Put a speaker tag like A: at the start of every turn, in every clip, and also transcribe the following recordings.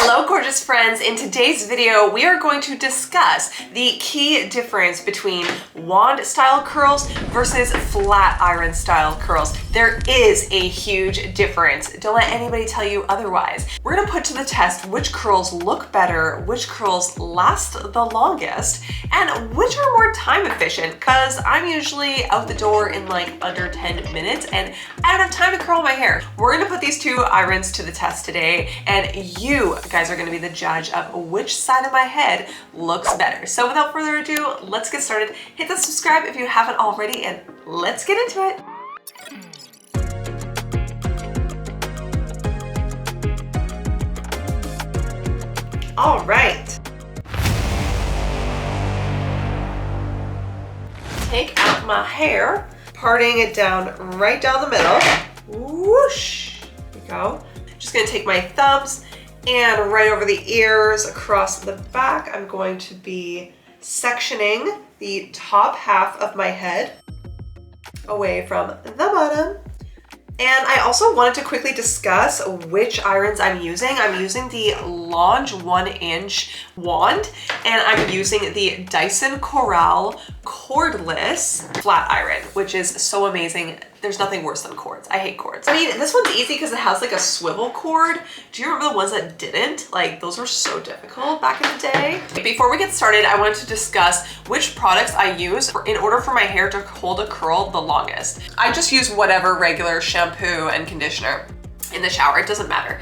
A: Hello gorgeous friends, in today's video we are going to discuss the key difference between wand style curls versus flat iron style curls. There is a huge difference. Don't let anybody tell you otherwise. We're gonna put to the test which curls look better, which curls last the longest, and which are more time efficient, because I'm usually out the door in like under 10 minutes and I don't have time to curl my hair. We're gonna put these two irons to the test today, and you guys are gonna be the judge of which side of my head looks better. So without further ado, let's get started. Hit the subscribe if you haven't already, and let's get into it. All right. Take out my hair, parting it down right down the middle. Whoosh, there we go. Just gonna take my thumbs and right over the ears, across the back, I'm going to be sectioning the top half of my head away from the bottom. And I also wanted to quickly discuss which irons I'm using. I'm using the Lange 1-inch wand, and I'm using the Dyson Corrale cordless flat iron, which is so amazing. There's nothing worse than cords. I hate cords. I mean, this one's easy because it has like a swivel cord. Do you remember the ones that didn't? Like, those were so difficult back in the day. Before we get started, I wanted to discuss which products I use in order for my hair to hold a curl the longest. I just use whatever regular shampoo and conditioner in the shower, it doesn't matter.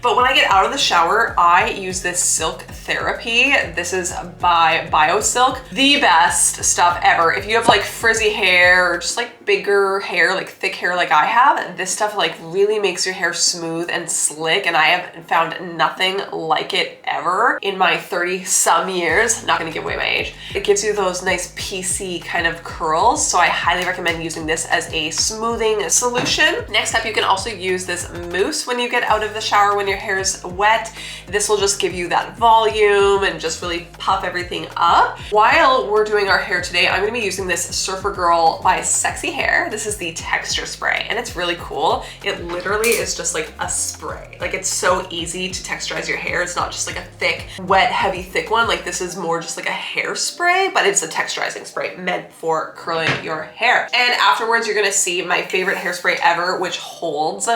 A: But when I get out of the shower, I use this Silk Therapy. This is by BioSilk. The best stuff ever. If you have like frizzy hair or just like bigger hair, like thick hair like I have, this stuff like really makes your hair smooth and slick, and I have found nothing like it ever in my 30 some years. Not gonna give away my age. It gives you those nice piecey kind of curls, so I highly recommend using this as a smoothing solution. Next up, you can also use this mousse when you get out of the shower when your hair is wet. This will just give you that volume and just really puff everything up. While we're doing our hair today, I'm gonna be using this Surfer Girl by Sexy Hair. This is the texture spray, and it's really cool. It literally is just like a spray. Like, it's so easy to texturize your hair. It's not just like a thick, wet, heavy, thick one. Like, this is more just like a hairspray, but it's a texturizing spray meant for curling your hair. And afterwards, you're gonna see my favorite hairspray ever, which holds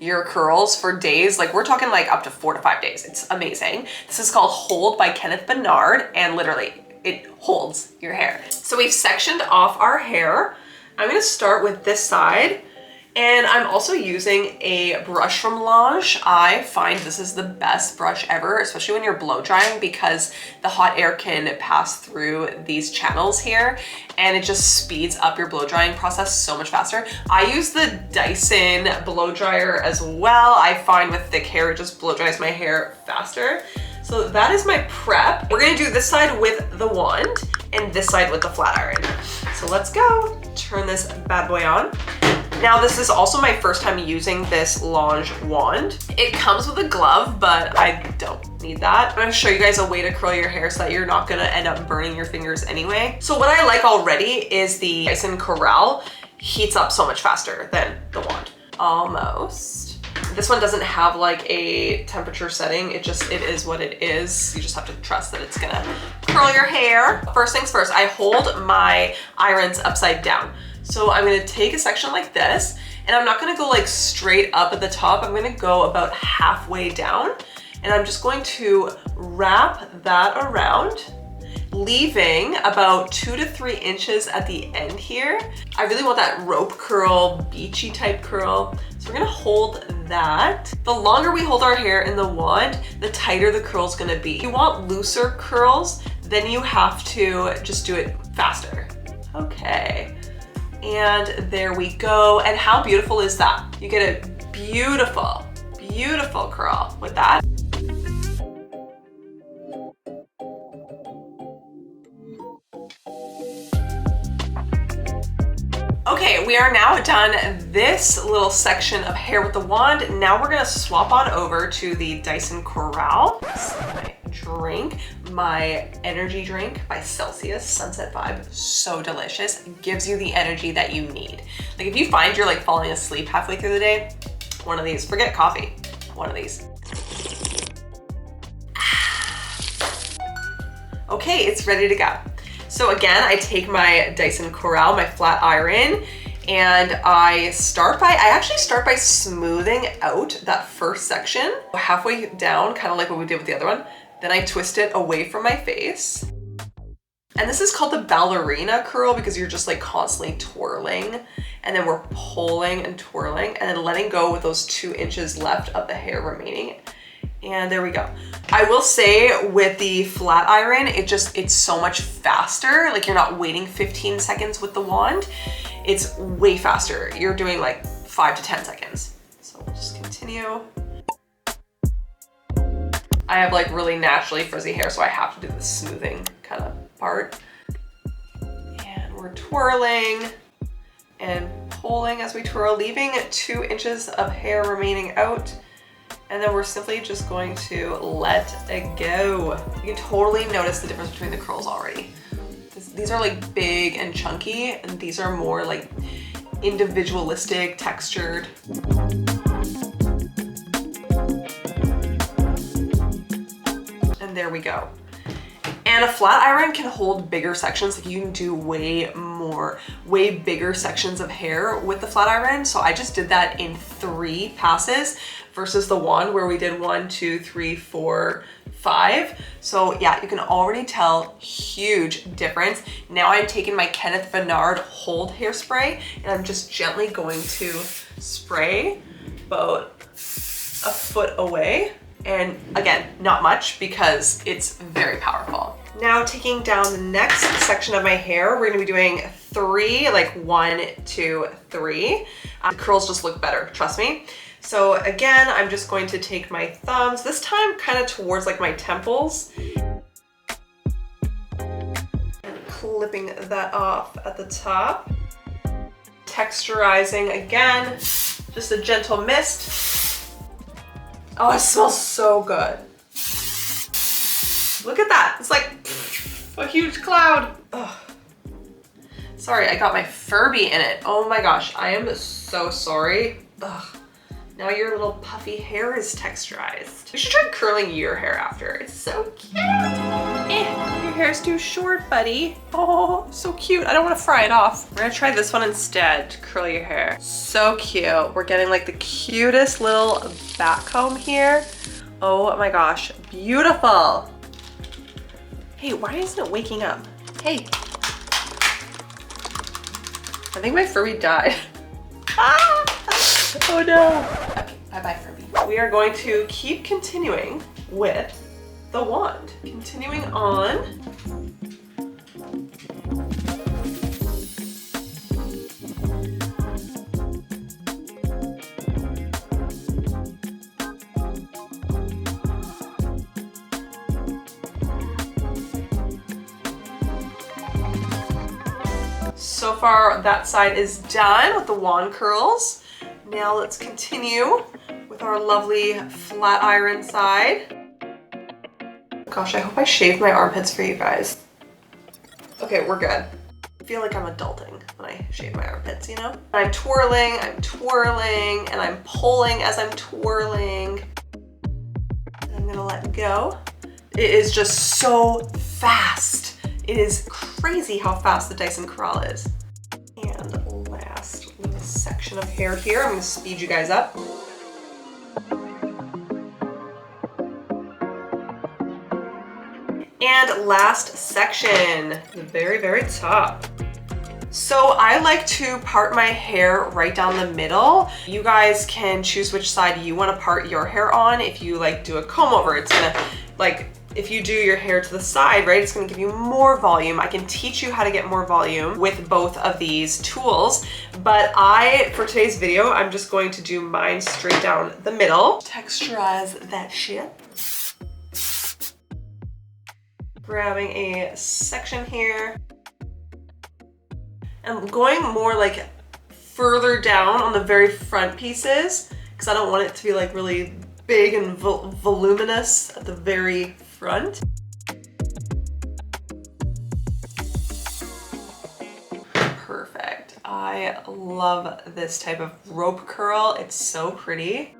A: your curls for days. Like, we're talking like up to 4 to 5 days. It's amazing. This is called Hold by Kenneth Bernard, and literally it holds your hair. So we've sectioned off our hair. I'm gonna start with this side, and I'm also using a brush from Lange. I find this is the best brush ever, especially when you're blow drying, because the hot air can pass through these channels here and it just speeds up your blow drying process so much faster. I use the Dyson blow dryer as well. I find with thick hair, it just blow dries my hair faster. So that is my prep. We're gonna do this side with the wand and this side with the flat iron. So let's go. Turn this bad boy on. Now, this is also my first time using this Lange wand. It comes with a glove, but I don't need that. I'm gonna show you guys a way to curl your hair so that you're not gonna end up burning your fingers anyway. So what I like already is the Dyson Corrale heats up so much faster than the wand. Almost. This one doesn't have like a temperature setting. It is what it is. You just have to trust that it's gonna curl your hair. First things first, I hold my irons upside down. So I'm gonna take a section like this, and I'm not gonna go like straight up at the top. I'm gonna go about halfway down, and I'm just going to wrap that around, leaving about 2 to 3 inches at the end here. I really want that rope curl, beachy type curl. So we're gonna hold that. The longer we hold our hair in the wand, the tighter the curl's gonna be. If you want looser curls, then you have to just do it faster. Okay. And there we go. And how beautiful is that? You get a beautiful, beautiful curl with that. Okay, we are now done this little section of hair with the wand. Now we're gonna swap on over to the Dyson Corrale. My drink, my energy drink by Celsius, Sunset Vibe. So delicious. It gives you the energy that you need. Like if you find you're like falling asleep halfway through the day, one of these, forget coffee, one of these. Okay, it's ready to go. So again, I take my Dyson Corrale, my flat iron, and I actually start by smoothing out that first section halfway down, kind of like what we did with the other one. Then I twist it away from my face. And this is called the ballerina curl because you're just like constantly twirling, and then we're pulling and twirling and then letting go with those 2 inches left of the hair remaining. And there we go. I will say with the flat iron, it's so much faster. Like you're not waiting 15 seconds with the wand. It's way faster. You're doing like 5 to 10 seconds. So we'll just continue. I have like really naturally frizzy hair, so I have to do the smoothing kind of part. And we're twirling and pulling as we twirl, leaving 2 inches of hair remaining out. And then we're simply just going to let it go. You can totally notice the difference between the curls already. These are like big and chunky, and these are more like individualistic, textured. And there we go. And a flat iron can hold bigger sections. Like you can do way bigger sections of hair with the flat iron. So I just did that in 3 passes versus the wand where we did 1, 2, 3, 4, 5. So yeah, you can already tell huge difference. Now I'm taking my Kenneth Bernard Hold Hairspray and I'm just gently going to spray about a foot away. And again, not much because it's very powerful. Now taking down the next section of my hair, we're gonna be doing 3, like 1, 2, 3. The curls just look better, trust me. So again, I'm just going to take my thumbs, this time kind of towards like my temples, and clipping that off at the top. Texturizing again, just a gentle mist. Oh, it smells so good. Look at that, it's like a huge cloud. Ugh. Sorry, I got my Furby in it. Oh my gosh, I am so sorry. Ugh. Now your little puffy hair is texturized. You should try curling your hair after. It's so cute. Your hair's too short, buddy. Oh, so cute. I don't want to fry it off. We're gonna try this one instead to curl your hair. So cute. We're getting like the cutest little back comb here. Oh my gosh, beautiful. Hey, why isn't it waking up? Hey. I think my Furby died. Ah! Oh no. Okay, bye-bye Furby. We are going to keep continuing with the wand. Continuing on. So far, that side is done with the wand curls. Now let's continue with our lovely flat iron side. Gosh, I hope I shaved my armpits for you guys. Okay, we're good. I feel like I'm adulting when I shave my armpits, you know? I'm twirling, and I'm pulling as I'm twirling. And I'm gonna let go. It is just so fast. It is crazy how fast the Dyson Corrale is. And last little section of hair here. I'm gonna speed you guys up. And last section, the very, very top. So I like to part my hair right down the middle. You guys can choose which side you want to part your hair on. If you like do a comb over, it's gonna like, if you do your hair to the side, right, it's gonna give you more volume. I can teach you how to get more volume with both of these tools, but for today's video, I'm just going to do mine straight down the middle. Texturize that shit. Grabbing a section here. And going more like further down on the very front pieces, because I don't want it to be like really big and voluminous at the very front. Perfect. I love this type of rope curl. It's so pretty.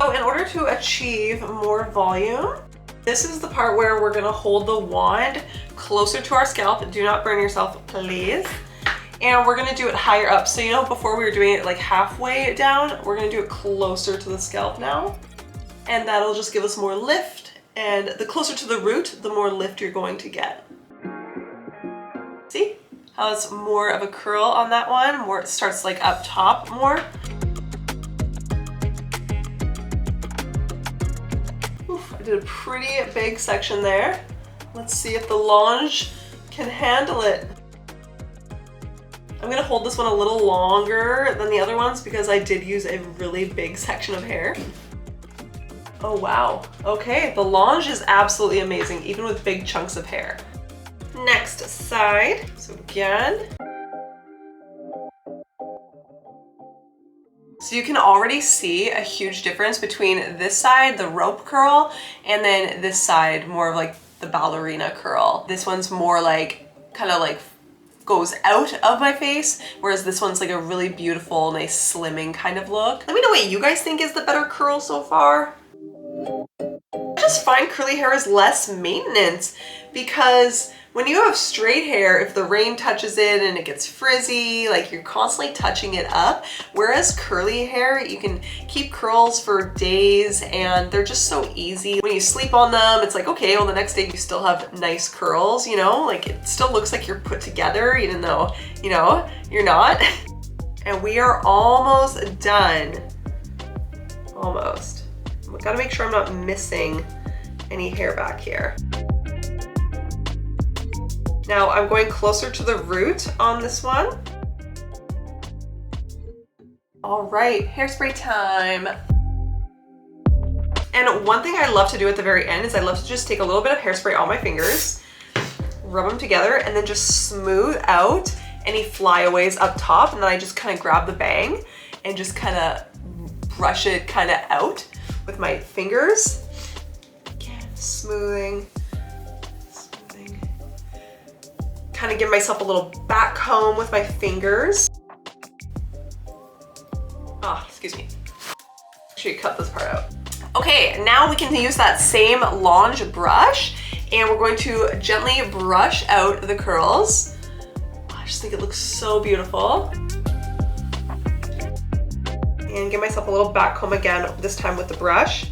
A: So in order to achieve more volume, this is the part where we're gonna hold the wand closer to our scalp. Do not burn yourself, please. And we're gonna do it higher up. So you know, before we were doing it like halfway down, we're gonna do it closer to the scalp now. And that'll just give us more lift. And the closer to the root, the more lift you're going to get. See how it's more of a curl on that one? More, it starts like up top more. Oof, I did a pretty big section there. Let's see if the Lange can handle it. I'm gonna hold this one a little longer than the other ones because I did use a really big section of hair. Oh wow, okay, the Lange is absolutely amazing, even with big chunks of hair. Next side, so again. So you can already see a huge difference between this side, the rope curl, and then this side, more of like the ballerina curl. This one's more like, kind of like goes out of my face, whereas this one's like a really beautiful, nice slimming kind of look. Let me know what you guys think is the better curl so far. I just find curly hair is less maintenance because when you have straight hair, if the rain touches it and it gets frizzy, like you're constantly touching it up. Whereas curly hair, you can keep curls for days and they're just so easy. When you sleep on them, it's like, okay, well the next day you still have nice curls, you know? Like it still looks like you're put together even though, you know, you're not. And we are almost done. Almost. I've got to make sure I'm not missing any hair back here. Now I'm going closer to the root on this one. All right, hairspray time. And one thing I love to do at the very end is I love to just take a little bit of hairspray on my fingers, rub them together, and then just smooth out any flyaways up top. And then I just kind of grab the bang and just kind of brush it kind of out with my fingers. Again, smoothing. Kind of give myself a little back comb with my fingers. Ah, excuse me. Make sure you cut this part out. Okay, now we can use that same Lange brush and we're going to gently brush out the curls. I just think it looks so beautiful. And give myself a little back comb again, this time with the brush.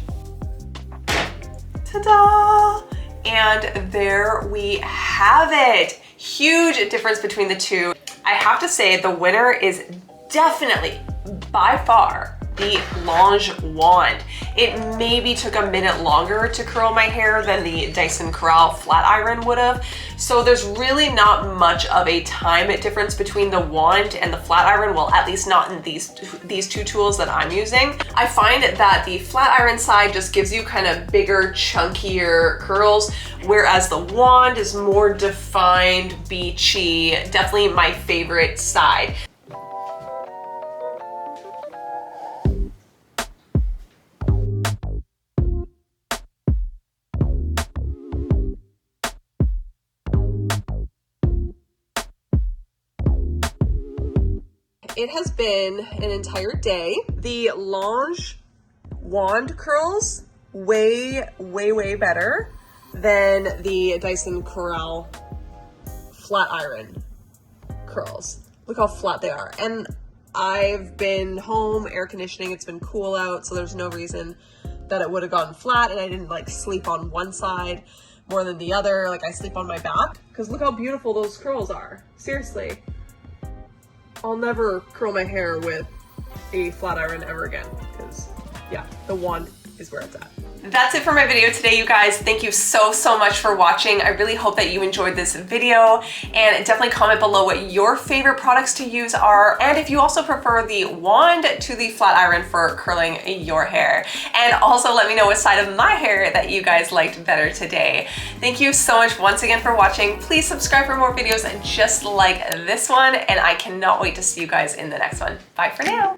A: Ta-da! And there we have it. Huge difference between the two. I have to say the winner is definitely, by far, the Lange wand. It maybe took a minute longer to curl my hair than the Dyson Corrale flat iron would have. So there's really not much of a time difference between the wand and the flat iron. Well, at least not in these two tools that I'm using. I find that the flat iron side just gives you kind of bigger, chunkier curls, whereas the wand is more defined, beachy, definitely my favorite side. It has been an entire day. The Lange wand curls way better than the Dyson Corrale flat iron curls. Look how flat they are. And I've been home, air conditioning, it's been cool out, so there's no reason that it would have gone flat, and I didn't like sleep on one side more than the other. Like I sleep on my back, because look how beautiful those curls are. Seriously. I'll never curl my hair with a flat iron ever again because yeah, the wand is where it's at. That's it for my video today, you guys. Thank you so much for watching. I really hope that you enjoyed this video, and definitely comment below what your favorite products to use are, and if you also prefer the wand to the flat iron for curling your hair. And also let me know what side of my hair that you guys liked better today. Thank you so much once again for watching. Please subscribe for more videos just like this one, and I cannot wait to see you guys in the next one. Bye for now.